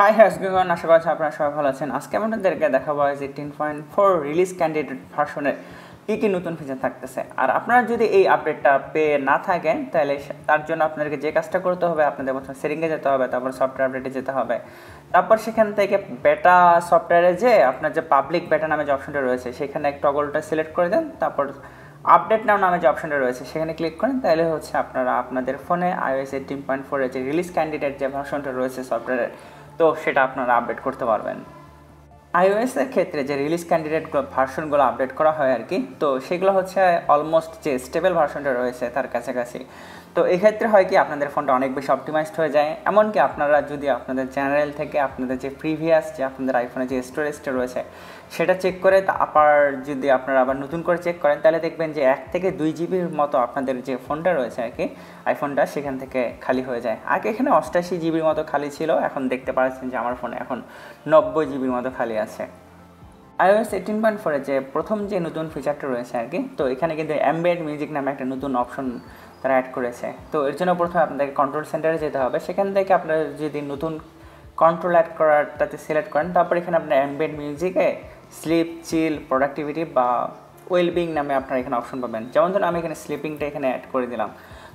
High হ্যাসগন, আশা করছি আপনারা সবাই ভালো আছেন। আজকে আমাদেরকে দেখাবো যে 10.4 রিলিজ ক্যান্ডিডেট ভার্সনের কী নতুন ফিচার থাকতেছে। আর আপনারা যদি এই আপডেটটা পেয়ে না থাকেন তাহলে তার জন্য আপনাদেরকে যে কাজটা করতে হবে, আপনাদের প্রথমে সেটিংয়ে যেতে হবে, তারপর সফটওয়্যার আপডেটে যেতে হবে, তারপর সেখান থেকে বেটা সফটওয়্যারে যে আপনার যে পাবলিক বেটা নামে যে অপশনটা রয়েছে সেখানে টগলটা সিলেক্ট করে দেন, তারপর আপডেট নাও নামে যে অপশনটা রয়েছে সেখানে ক্লিক করেন। তাহলে হচ্ছে আপনারা আপনাদের ফোনে iOS 18.4 এর যে রিলিজ ক্যান্ডিডেট যে ভার্সনটা রয়েছে সফটওয়্যারের, তো সেটা আপনারা আপডেট করতে পারবেন। iOS এর ক্ষেত্রে যে রিলিজ ক্যান্ডিডেটগুলো ভার্সনগুলো আপডেট করা হয় আর কি, তো সেগুলো হচ্ছে অলমোস্ট যে স্টেবল ভার্সনটা রয়েছে তার কাছাকাছি। তো এক্ষেত্রে হয় কি আপনাদের ফোনটা অনেক বেশি অপটিমাইজড হয়ে যায়। এমনকি আপনারা যদি আপনাদের জেনারেল থেকে আপনাদের যে প্রিভিয়াস যে আপনাদের আইফোনে যে স্টোরেজটা রয়েছে সেটা চেক করে তারপর যদি আপনারা আবার নতুন করে চেক করেন তাহলে দেখবেন যে 1 থেকে 2 জিবির মতো আপনাদের যে ফোনটা রয়েছে আর কি আইফোনটা সেখান থেকে খালি হয়ে যায়। আগে এখানে 88 জিবির মতো খালি ছিল, এখন দেখতে পাচ্ছেন যে আমার ফোনে এখন 90 জিবির মতো খালি আছে। iOS 18.4 এ যে প্রথম যে নতুন ফিচারটা রয়েছে আর কি, তো এখানে কিন্তু অ্যাম্বিয়েন্ট মিউজিক নামে একটা নতুন অপশন তারা অ্যাড করেছে। তো এর জন্য প্রথমে আপনাদেরকে কন্ট্রোল সেন্টারে যেতে হবে। সেখান থেকে আপনারা যদি নতুন কন্ট্রোল অ্যাড করারটাতে সিলেক্ট করেন, তারপর এখানে আপনার অ্যাম্বিয়েন্ট মিউজিকে স্লিপ, চিল, প্রোডাক্টিভিটি বা ওয়েলবিং নামে আপনারা এখানে অপশন পাবেন। যেমন ধরুন আমি এখানে স্লিপিংটা এখানে অ্যাড করে দিলাম।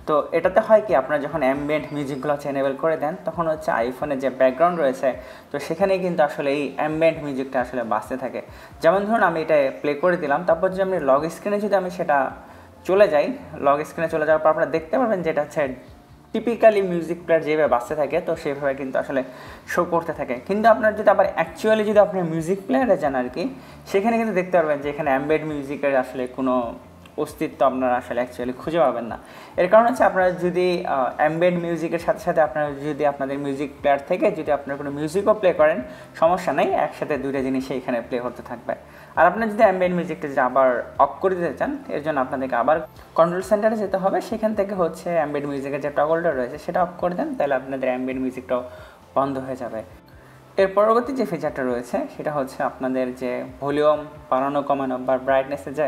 তো এটাতে হয় কি আপনারা যখন অ্যাম্বিয়েন্ট মিউজিকগুলো হচ্ছে এনেবেল করে দেন তখন হচ্ছে আইফোনে যে ব্যাকগ্রাউন্ড রয়েছে তো সেখানেই কিন্তু আসলে এই অ্যাম্বিয়েন্ট মিউজিকটা আসলে বাজতে থাকে। যেমন ধরুন আমি এটা প্লে করে দিলাম, তারপর যদি আমি লগ স্ক্রিনে যদি আমি সেটা চলে যাই, লগ স্ক্রিনে চলে যাওয়ার পর আপনারা দেখতে পাবেন যেটা হচ্ছে টিপিক্যালি মিউজিক প্লেয়ার যেভাবে বাজতে থাকে তো সেভাবে কিন্তু আসলে শো করতে থাকে। কিন্তু আপনার যদি আবার অ্যাকচুয়ালি যদি আপনি মিউজিক প্লেয়ারে যান আর কি, সেখানে কিন্তু দেখতে পারবেন যে এখানে অ্যাম্বিয়েন্ট মিউজিকের আসলে কোনো অস্তিত্ব আপনারা আসলে অ্যাকচুয়ালি খুঁজে পাবেন না। এর কারণ হচ্ছে আপনারা যদি অ্যাম্বিয়েন্ট মিউজিকের সাথে সাথে আপনারা যদি আপনাদের মিউজিক প্লেয়ার থেকে যদি আপনারা কোনো মিউজিকও প্লে করেন সমস্যা নেই, একসাথে দুইটা জিনিস এখানে প্লে হতে থাকবে। আর আপনারা যদি অ্যাম্বিয়েন্ট মিউজিকটা যদি আবার অফ করে দিতে চান এর জন্য আপনাদেরকে আবার কন্ট্রোল সেন্টারে যেতে হবে। সেখান থেকে হচ্ছে অ্যাম্বিয়েন্ট মিউজিকের যে টগলটা রয়েছে সেটা অফ করে দেন, তাহলে আপনাদের অ্যাম্বিয়েন্ট মিউজিকটাও বন্ধ হয়ে যাবে। এর পরবর্তী যে ফিচারটা রয়েছে সেটা হচ্ছে আপনাদের যে ভলিউম বাড়ানো কমানো বা ব্রাইটনেসের যে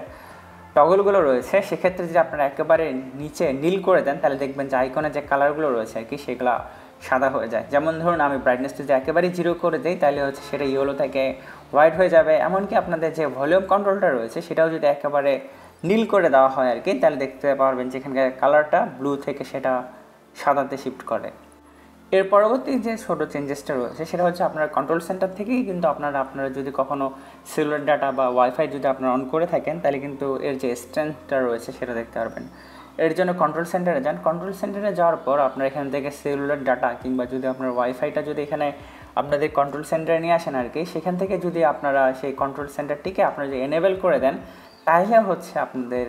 টগলগুলো রয়েছে সেক্ষেত্রে যদি আপনারা একেবারে নিচে নীল করে দেন তাহলে দেখবেন যে আইকনের যে কালারগুলো রয়েছে আর কি সেগুলো সাদা হয়ে যায়। যেমন ধরুন আমি ব্রাইটনেসটা যদি একেবারেই 0 করে দিই তাহলে হচ্ছে সেটা ইয়েলো থেকে হোয়াইট হয়ে যাবে। এমনকি আপনাদের যে ভলিউম কন্ট্রোলটা রয়েছে সেটাও যদি একেবারে নীল করে দেওয়া হয় আর কি তাহলে দেখতে পারবেন যে এখানকার কালারটা ব্লু থেকে সেটা সাদাতে শিফট করে। এর পরবর্তী যে ছোটো চেঞ্জেসটা রয়েছে সেটা হচ্ছে আপনার কন্ট্রোল সেন্টার থেকেই কিন্তু আপনারা যদি কখনও সেলুলার ডাটা বা ওয়াইফাই যদি আপনারা অন করে থাকেন তাহলে কিন্তু এর যে স্ট্রেংথটা রয়েছে সেটা দেখতে পারবেন। এর জন্য কন্ট্রোল সেন্টারে যান। কন্ট্রোল সেন্টারে যাওয়ার পর আপনার এখান থেকে সেলুলার ডাটা কিংবা যদি আপনার ওয়াইফাইটা যদি এখানে আপনাদের কন্ট্রোল সেন্টারে নিয়ে আসেন আর কি, সেখান থেকে যদি আপনারা সেই কন্ট্রোল সেন্টারটিকে আপনারা যদি এনেবেল করে দেন তাহলে হচ্ছে আপনাদের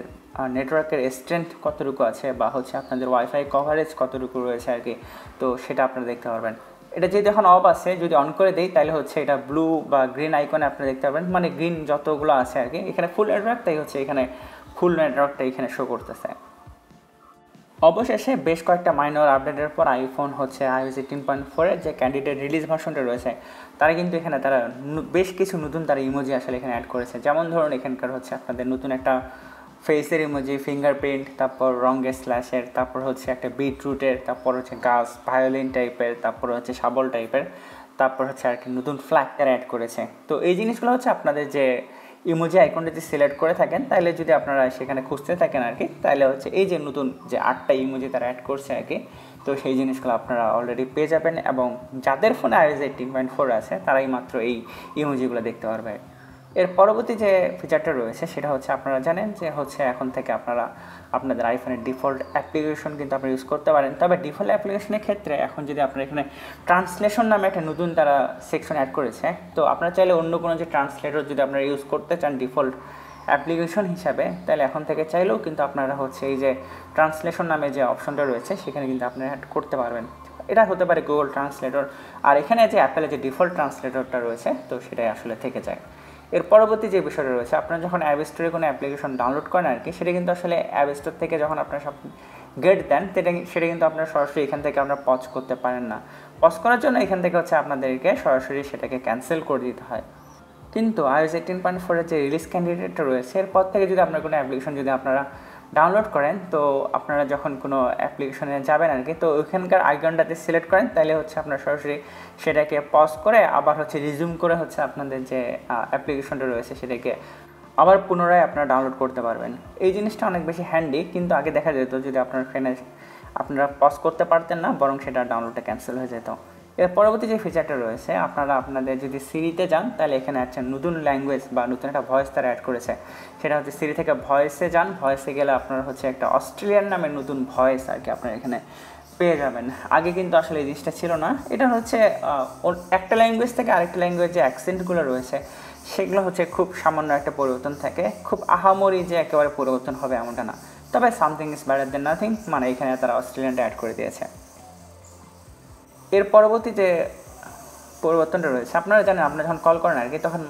নেটওয়ার্কের স্ট্রেংথ কতটুকু আছে বা হচ্ছে আপনাদের ওয়াইফাই কভারেজ কতটুকু রয়েছে আর কি, তো সেটা আপনারা দেখতে পারবেন। এটা যদি এখন অফ আছে যদি অন করে দেই তাহলে হচ্ছে এটা ব্লু বা গ্রিন আইকনে আপনারা দেখতে পারবেন, মানে গ্রিন যতগুলো আছে আর কি এখানে ফুল নেটওয়ার্ক, তাই হচ্ছে এখানে ফুল নেটওয়ার্কটা এখানে শো করতেছে। অবশেষে বেশ কয়েকটা মাইনর আপডেটের পর আইফোন হচ্ছে iOS 18.4 এর যে ক্যান্ডিডেট রিলিজ ভার্সনটা রয়েছে তারা কিন্তু এখানে তারা বেশ কিছু নতুন তারা ইমোজি আসলে এখানে অ্যাড করেছে। যেমন ধরুন এখানকার হচ্ছে আপনাদের নতুন একটা ফেসের ইমোজি, ফিঙ্গারপ্রিন্ট, তারপর রঙের স্ল্যাশের, তারপর হচ্ছে একটা বিটরুটের, তারপর হচ্ছে গাছ ভায়োলিন টাইপের, তারপর হচ্ছে শাবল টাইপের, তারপর হচ্ছে আর কি নতুন ফ্ল্যাগ তারা অ্যাড করেছে। তো এই জিনিসগুলো হচ্ছে আপনাদের যে ইমোজি আইকনটা যদি সিলেক্ট করে থাকেন তাহলে যদি আপনারা সেখানে খুঁজতে থাকেন আর কি তাহলে হচ্ছে এই যে নতুন যে 8টা ইমোজি তারা অ্যাড করছে আর কি, তো সেই জিনিসগুলো আপনারা অলরেডি পেয়ে যাবেন এবং যাদের ফোনে iOS 18.4 আছে তারাই মাত্র এই ইমোজিগুলো দেখতে পারবে। এর পরবর্তী যে ফিচারটা রয়েছে সেটা হচ্ছে আপনারা জানেন যে হচ্ছে এখন থেকে আপনারা আপনাদের আইফোনের ডিফল্ট অ্যাপ্লিকেশন কিন্তু আপনারা ইউজ করতে পারেন। তবে ডিফল্ট অ্যাপ্লিকেশনের ক্ষেত্রে এখন যদি আপনারা এখানে ট্রান্সলেশন নামে একটা নতুন তারা সেকশন অ্যাড করেছে, তো আপনারা চাইলে অন্য কোনো যে ট্রান্সলেটর যদি আপনারা ইউজ করতে চান ডিফল্ট অ্যাপ্লিকেশন হিসাবে তাহলে এখন থেকে চাইলেও কিন্তু আপনারা হচ্ছে এই যে ট্রান্সলেশন নামে যে অপশনটা রয়েছে সেখানে কিন্তু আপনারা অ্যাড করতে পারবেন। এটা হতে পারে গুগল ট্রান্সলেটর, আর এখানে যে অ্যাপেলের যে ডিফল্ট ট্রান্সলেটরটা রয়েছে তো সেটাই আসলে থেকে যায়। এর পরবর্তী যে বিষয়টা রয়েছে আপনারা যখন অ্যাপ স্টোরে কোনো অ্যাপ্লিকেশন ডাউনলোড করেন আর কি সেটা কিন্তু আসলে অ্যাপ স্টোর থেকে যখন আপনারা সব গেট দেন সেটা কিন্তু আপনারা সরাসরি এখান থেকে আপনারা পজ করতে পারেন না। পজ করার জন্য এখান থেকে হচ্ছে আপনাদেরকে সরাসরি সেটাকে ক্যান্সেল করে দিতে হয়। কিন্তু iOS 18.4 এর যে রিলিজ ক্যান্ডিডেটটা রয়েছে এরপর থেকে যদি আপনার কোনো অ্যাপ্লিকেশন যদি আপনারা ডাউনলোড করেন, তো আপনারা যখন কোনো অ্যাপ্লিকেশনে যাবেন আর কি, তো ওইখানকার আইকনটাতে সিলেক্ট করেন, তাহলে হচ্ছে আপনার সরাসরি সেটাকে পজ করে আবার হচ্ছে রিজিউম করে হচ্ছে আপনাদের যে অ্যাপ্লিকেশনটা রয়েছে সেটাকে আবার পুনরায় আপনারা ডাউনলোড করতে পারবেন। এই জিনিসটা অনেক বেশি হ্যান্ডি, কিন্তু আগে দেখা যেত যদি আপনার ফোনে আপনারা পজ করতে পারতেন না, বরং সেটা ডাউনলোডটা ক্যান্সেল হয়ে যেত। এর পরবর্তী যে ফিচারটা রয়েছে, আপনারা আপনাদের যদি সিরিতে যান তাহলে এখানে আছে নতুন ল্যাঙ্গুয়েজ বা নতুন একটা ভয়েস তারা অ্যাড করেছে। সেটা হচ্ছে সিরি থেকে ভয়েসে যান, ভয়েসে গেলে আপনার হচ্ছে একটা অস্ট্রেলিয়ান নামের নতুন ভয়েস আর কি আপনারা এখানে পেয়ে যাবেন। আগে কিন্তু আসলে এই জিনিসটা ছিল না। এটা হচ্ছে একটা ল্যাঙ্গুয়েজ থেকে আরেকটা ল্যাঙ্গুয়েজে অ্যাকসেন্টগুলো রয়েছে সেগুলো হচ্ছে খুব সামান্য একটা পরিবর্তন থাকে, খুব আহামরি যে একেবারে পরিবর্তন হবে এমনটা না, তবে something is better then nothing, মানে এখানে তারা অস্ট্রেলিয়ানটা অ্যাড করে দিয়েছে। এর পরবর্তী যে পরিবর্তনটা রয়েছে, আপনারা জানেন আপনারা যখন কল করেন আর কি, তখন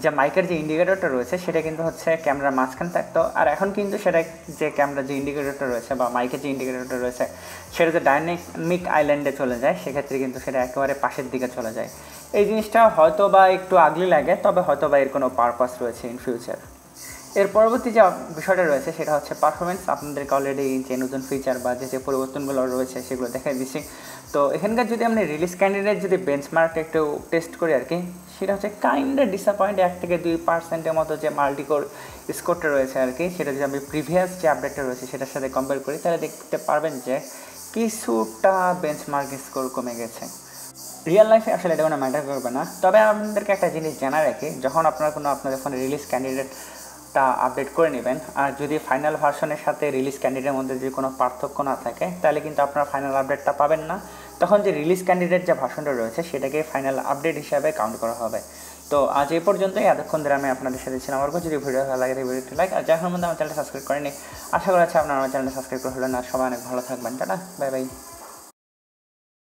যে মাইকের যে ইন্ডিকেটরটা রয়েছে সেটা কিন্তু হচ্ছে ক্যামেরার মাঝখানে থাকতো, আর এখন কিন্তু সেটা যে ক্যামেরার যে ইন্ডিকেটরটা রয়েছে বা মাইকের যে ইন্ডিকেটরটা রয়েছে সেটা যে ডাইনামিক আইল্যান্ডে চলে যায়, সেক্ষেত্রে কিন্তু সেটা একেবারে পাশের দিকে চলে যায়। এই জিনিসটা হয়তো বা একটু আগলি লাগে, তবে হয়তো বা এর কোনো পারপাস রয়েছে ইন ফিউচার। এর পরবর্তী যে বিষয়টা রয়েছে সেটা হচ্ছে পারফরমেন্স। আপনাদেরকে অলরেডি যে নতুন ফিচার বা যে পরিবর্তনগুলো রয়েছে সেগুলো দেখাই দিচ্ছি। তো এখানকার যদি আমরা রিলিজ ক্যান্ডিডেট যদি বেঞ্চমার্কটা একটু টেস্ট করি আর কি, সেটা হচ্ছে কাইন্ড ডিসঅ্যাপয়েন্ট, 1 থেকে 2% মতো যে মাল্টিকোর স্কোরটা রয়েছে আর কি, সেটা যদি আমি প্রিভিয়াস যে আপডেটটা রয়েছে সেটার সাথে কম্পেয়ার করি তাহলে দেখতে পারবেন যে কিছুটা বেঞ্চমার্ক স্কোর কমে গেছে। রিয়েল লাইফে আসলে এটা কোনো ম্যাটার করবে না, তবে আপনাদেরকে একটা জিনিস জানা রাখি, যখন আপনারা কোনো আপনাদের ফোনে রিলিজ ক্যান্ডিডেটটা আপডেট করে নেবেন, আর যদি ফাইনাল ভার্সনের সাথে রিলিজ ক্যান্ডিডেটের মধ্যে যদি কোনো পার্থক্য না থাকে তাহলে কিন্তু আপনারা ফাইনাল আপডেটটা পাবেন না। তখন যে রিলিজ ক্যান্ডিডেট যে ভার্সনটা রয়েছে সেটাকে ফাইনাল আপডেট হিসাবে কাউন্ট করা হবে। তো আজ এই পর্যন্তই, এতক্ষণ ধরে আমি আপনাদের সাথে ছিলাম। আমার যদি ভিডিও ভালো লাগে ভিডিওটি লাইক, আর যার মধ্যে আমার চ্যানেলটা সাবস্ক্রাইব করেনি, আশা করা আছে আপনারা আমার চ্যানেলটা সাবস্ক্রাইব করে হলেন। আর সবাই অনেক ভালো থাকবেন, টাটা, বাই বাই।